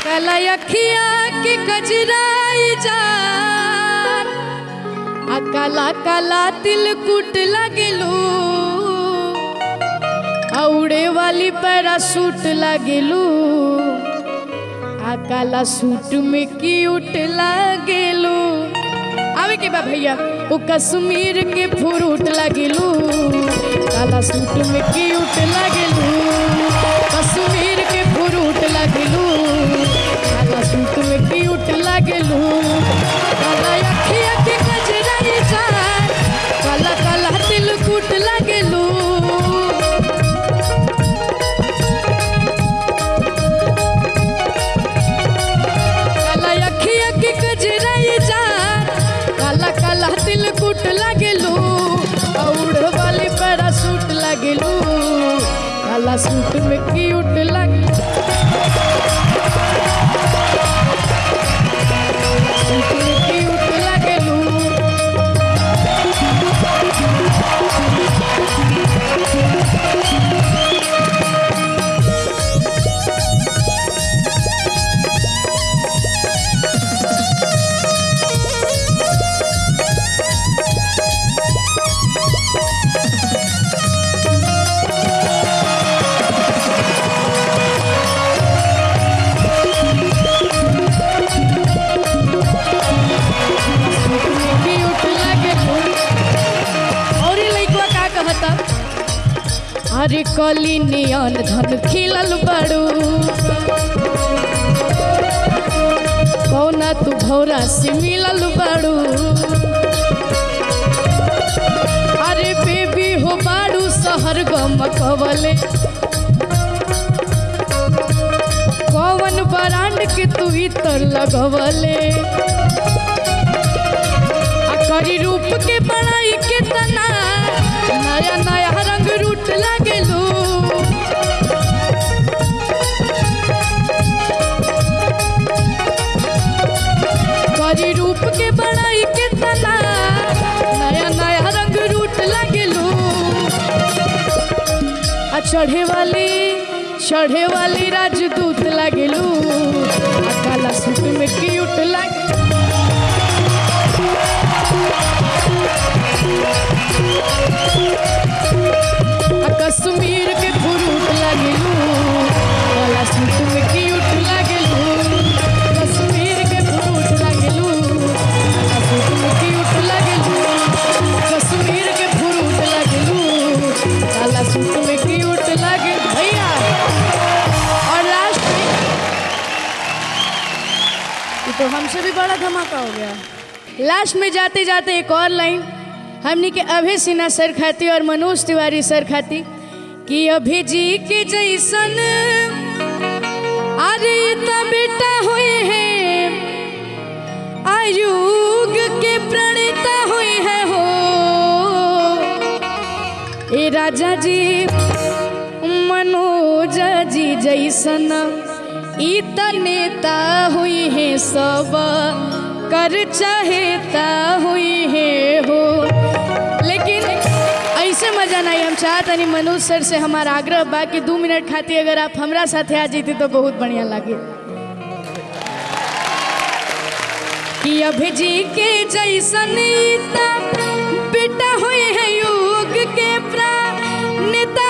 काला अखिया के कजराई जान आ काला काला तिलकुट लगेलू आ उड़े वाली पैरासूट लगेलू आ काला सूट में क्यूट लगेलू। आवे के बा भैया ओ कश्मीर के फ्रूट लगेलू काला सूट में क्यूट लगेलू कश्मीर के फ्रूट लगेलू काला सूट में क्यूट लगेलू। काला अखिया के कजराई जान काला काला तिलकुट लगेलू काला अखिया के कजराई जान काला काला तिलकुट लगेलू उड़ वाली पैरासूट लगेलू काला सूट में क्यूट लगेलू सूट में क्यूट लगेलू। अरे कली नियन धन खिलल बड़ू कौना तू भौरा से मिलल बड़ू अरे बेबी हो बाड़ू शहर गम कवले कौन ब्रांड के तू इतर लगवले करी रूप के बड़ाई के तना नया नया रंग रूट लगेलू करी रूप के बड़ाई के तना नया नया रंग रूट लगेलू। आ चढ़े वाली राजदूत लगेलू काला सूट में क्यूट लगे कश्मीर के फ्रूट लगेलू काला सूट में क्यूट लगेलू कश्मीर के फ्रूट लगेलू काला सूट में क्यूट लगेलू कश्मीर के फ्रूट लगेलू काला सूट में क्यूट लगे भैया। और लास्ट में ये तो हमसे भी बड़ा धमाका हो गया। लास्ट में जाते जाते एक और लाइन हमनी के अभय सिन्हा सर खाती और मनोज तिवारी सर खाती कि अभय जी के जैसन अरे बेटा हुए हैं आयुग के प्रणेता हुए हैं हो ए राजा जी मनोज जी जैसन इत नेता हुई है सब कर चाहेता हुई है हो। लेकिन ऐसे मजा नहीं हम चाहता नहीं मनोज सर से हमारा आग्रह बा कि 2 मिनट खाती अगर आप हमरा साथे आ जीती तो बहुत बढ़िया लगे कि अभय जी के जैसन बेटा हुए है युग के नेता